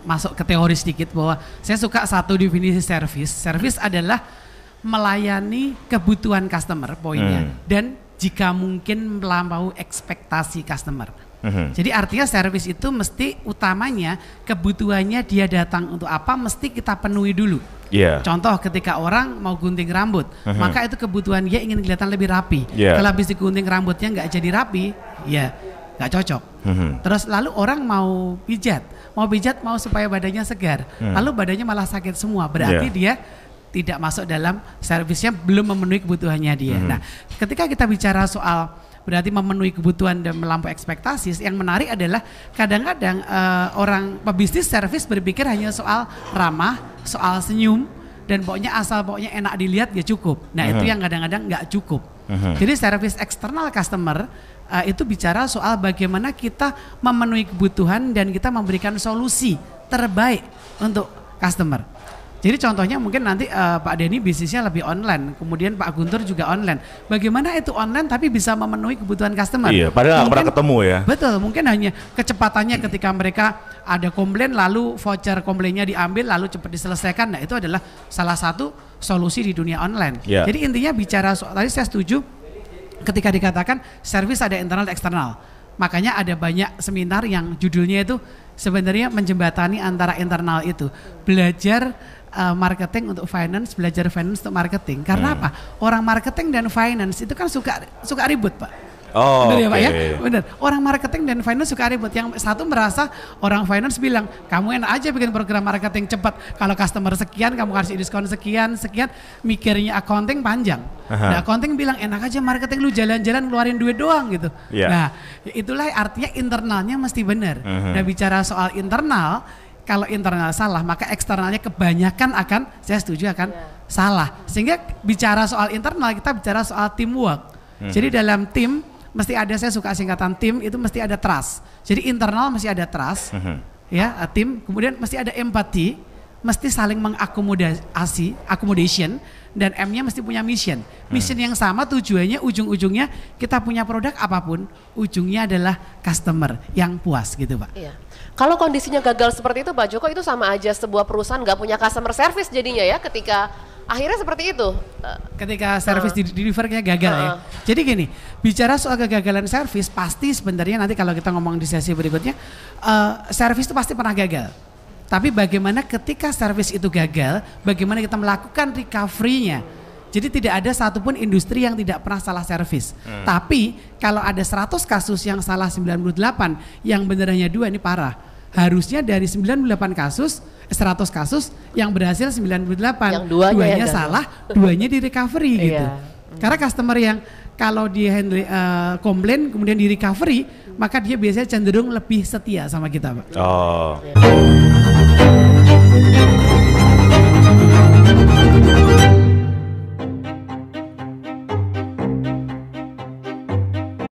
Masuk ke teori sedikit bahwa saya suka satu definisi service. Service adalah melayani kebutuhan customer poinnya dan jika mungkin melampaui ekspektasi customer. Jadi artinya service itu mesti utamanya kebutuhannya dia datang untuk apa mesti kita penuhi dulu. Contoh ketika orang mau gunting rambut, maka itu kebutuhan dia ingin kelihatan lebih rapi. Kalau habis digunting rambutnya nggak jadi rapi, ya nggak cocok. Terus lalu orang mau pijat mau supaya badannya segar, lalu badannya malah sakit semua, berarti dia tidak masuk dalam servisnya, belum memenuhi kebutuhannya dia. Nah, ketika kita bicara soal berarti memenuhi kebutuhan dan melampaui ekspektasi, yang menarik adalah kadang-kadang orang pebisnis servis berpikir hanya soal ramah, soal senyum, dan pokoknya enak dilihat ya cukup. Nah itu yang kadang-kadang nggak cukup. Jadi servis eksternal customer itu bicara soal bagaimana kita memenuhi kebutuhan dan kita memberikan solusi terbaik untuk customer. Jadi contohnya mungkin nanti Pak Denny bisnisnya lebih online, kemudian Pak Guntur juga online. Bagaimana itu online tapi bisa memenuhi kebutuhan customer? Iya, padahal nggak pernah ketemu ya. Betul, mungkin hanya kecepatannya ketika mereka ada komplain lalu voucher komplainnya diambil lalu cepat diselesaikan. Nah itu adalah salah satu solusi di dunia online. Jadi intinya bicara soal, tadi saya setuju ketika dikatakan service ada internal dan eksternal. Makanya ada banyak seminar yang judulnya itu sebenarnya menjembatani antara internal itu. Belajar marketing untuk finance, belajar finance untuk marketing. Karena apa? Orang marketing dan finance itu kan suka ribut, Pak. Benar ya Pak ya? Benar. Orang marketing dan finance suka ribut. Yang satu merasa orang finance bilang, kamu enak aja bikin program marketing cepat. Kalau customer sekian, kamu kasih diskon sekian. Mikirnya accounting panjang. Nah accounting bilang, enak aja marketing lu jalan-jalan ngeluarin duit doang gitu. Nah itulah artinya internalnya mesti benar. Nah bicara soal internal, kalau internal salah maka eksternalnya kebanyakan saya setuju akan salah. Sehingga bicara soal internal kita bicara soal teamwork. Jadi dalam tim mesti ada, saya suka singkatan tim itu mesti ada trust. Jadi internal mesti ada trust, ya tim. Kemudian mesti ada empati, mesti saling mengakomodasi, accommodation, dan M-nya mesti punya mission. Mission yang sama tujuannya ujung-ujungnya kita punya produk apapun, ujungnya adalah customer yang puas gitu Pak. Iya. Kalau kondisinya gagal seperti itu Pak Joko, itu sama aja sebuah perusahaan nggak punya customer service jadinya ya ketika akhirnya seperti itu. Ketika service delivernya gagal ya. Jadi gini, bicara soal kegagalan service pasti sebenarnya nanti kalau kita ngomong di sesi berikutnya, service itu pasti pernah gagal. Tapi bagaimana ketika service itu gagal, bagaimana kita melakukan recovery-nya. Jadi tidak ada satupun industri yang tidak pernah salah service. Tapi kalau ada 100 kasus yang salah 98, yang benerannya 2 ini parah. Harusnya dari 98 kasus, 100 kasus yang berhasil 98, yang duanya salah, duanya di recovery gitu. Karena customer yang kalau dia handle komplain kemudian di recovery, maka dia biasanya cenderung lebih setia sama kita Pak.